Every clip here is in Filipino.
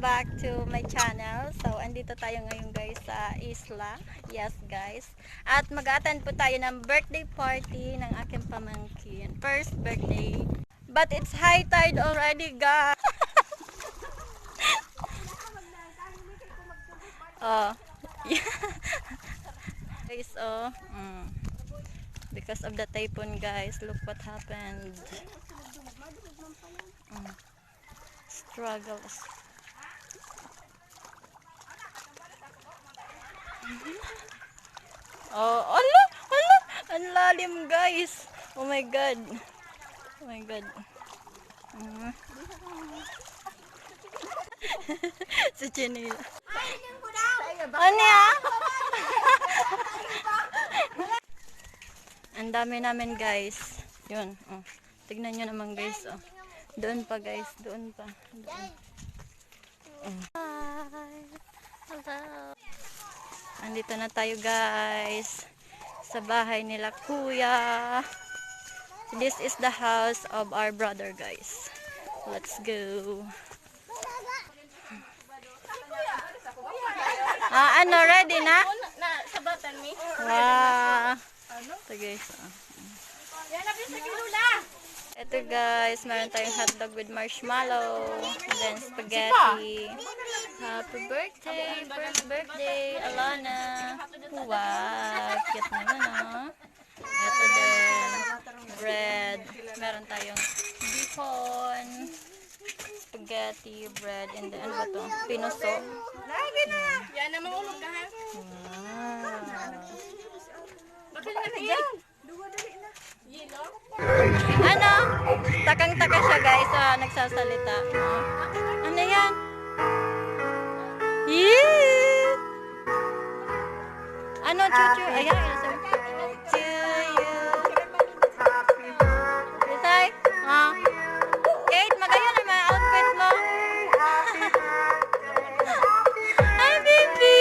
back to my channel. So, andito tayo ngayon guys sa isla. Yes guys. At mag-attend po tayo ng birthday party ng aking pamangkin. First birthday. But it's high tide already guys. Oh. Yeah. Guys, oh. Because of the typhoon guys, look what happened. Struggles. Oh, ala, ala, ang lalim guys. Oh my god. Oh my god. Si Chinila. Ano ya? Ang dami namin guys. Yun, oh. Tignan nyo naman guys, oh. Doon pa guys, doon pa. Doon. Hi. Hello. Andito na tayo guys sa bahay nila kuya. This is the house of our brother guys. Let's go. Ano, ready na? Sabatan mi. Wow. Ito guys. Yan na sa kilula. Ito guys, meron tayong hotdog with marshmallow, and then spaghetti. Happy birthday! First birthday, Alana! Wow! Cute naman ah! Ito din, bread. Meron tayong bihon, spaghetti, bread, and then ano ba ito? Pinuso. Lagi na. Yan na maulog ka ha. Wow! Bakit na yan? Duwa dali na. Yelo? Ano? Takang-taka siya guys, nagsasalita. Ano yan? Yeah! Ano, chuchu? Ayan, ilasa. To you. Isay? Kate, magayon ang mga outfit mo. Hi, baby!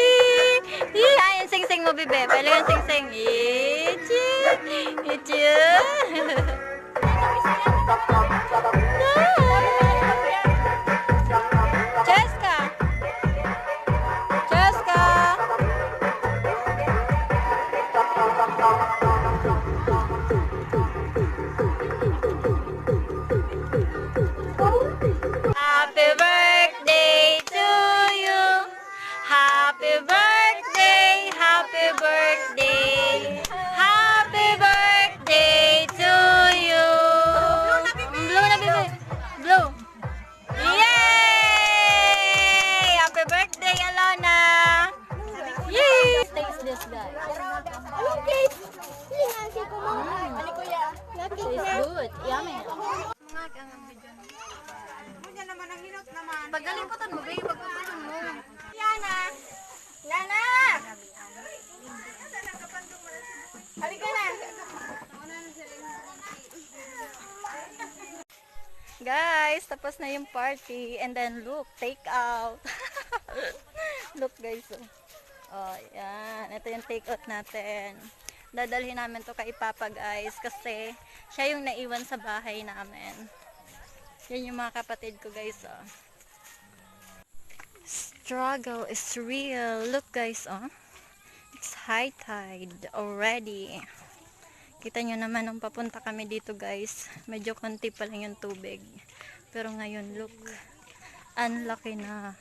Ay, sing-sing mo, bebe. Pwede yung sing-sing. Ichi! Ichi! Jessica! Jessica! Happy birthday to you. Happy birthday, happy birthday. Happy birthday to you. Blue na bibi. Blue. Yay! Happy birthday, Alana. Yay! Taste this guy. Okay. Sinasi ko mo. Ano kuya? Tastes good. Yummy. Kunya naman ang hinot naman. Pagaliputan mo, babe. Pagaliputan mo. Yana. Yana. Halika na. Guys, tapos na yung party. And then, look, take out. Look, guys. Oh, yan. Ito yung take out natin. Dadalhin namin to kay Papa, guys. Kasi, siya yung naiwan sa bahay namin. Yan yung mga kapatid ko, guys. Oh. Struggle is real. Look, guys. Oh. It's high tide already. Kita nyo naman nung papunta kami dito guys, medyo konti pa lang yung tubig. Pero ngayon look, ang laki na.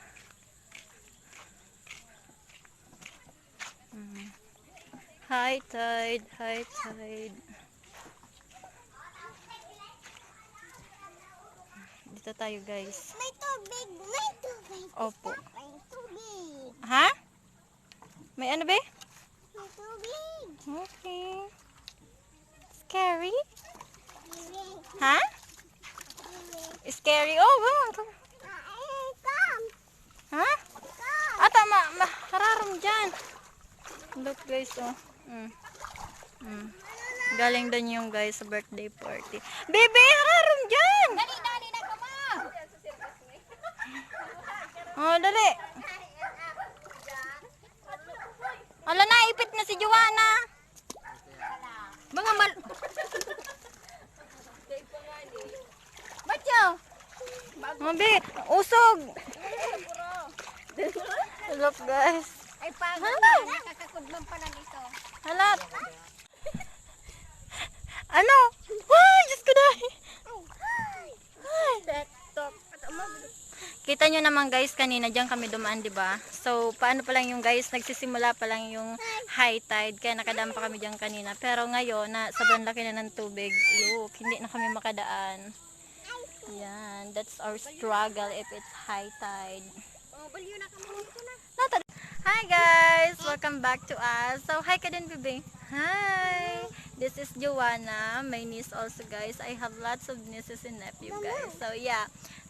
High tide, high tide. Dito tayo guys. May tubig, may tubig. Opo. May tubig. Ha? May ano ba? May tubig. Okay. Scary? Ha? Scary? Oh, wow. Come. Ha? Ata, hararam dyan. Look guys, oh. Galing din yung guys sa birthday party. Bebe, hararam dyan! Dali na ka mo. Oh, dali. Ala na, ipit na si Joanna. Mga Ba't yun? Mabi, usog. Look guys. Ay, pagod na. Nakakakudlong pa na dito. Halat. Ano? Ay, Diyos ko dahil. Laptop. Kita nyo naman guys, kanina dyan kami dumaan, di ba? So, paano pa lang yung guys, nagsisimula pa lang yung high tide, kaya nakadaan pa kami dyan kanina. Pero ngayon, na sobrang laki na ng tubig, look, hindi na kami makadaan. Yan, that's our struggle if it's high tide. Oh, baliw na kami dito na. Hi guys! Welcome back to us. So, hi ka din, baby. Hi! This is Joanna, my niece also, guys. I have lots of nieces and nephew, guys. So, yeah.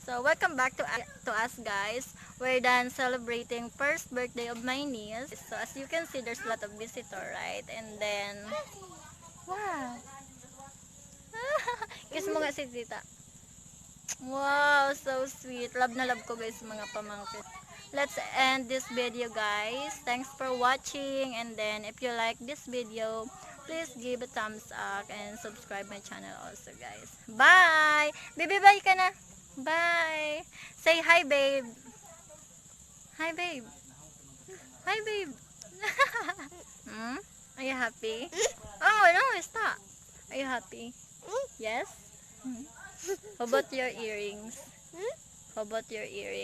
So, welcome back to us, guys. We're done celebrating first birthday of my niece. So, as you can see, there's a lot of visitor, right? And then, wow! Kiss mo nga si tita. Wow, so sweet. Love na love ko, guys, mga pamangkin. Let's end this video, guys. Thanks for watching, and then if you like this video, please give a thumbs up and subscribe my channel also, guys. Bye! Baby, bye ka na. Bye! Say hi, babe. Hi, babe. Hi, babe. Are you happy? Oh, no, stop. Are you happy? Yes? How about your earrings? How about your earrings?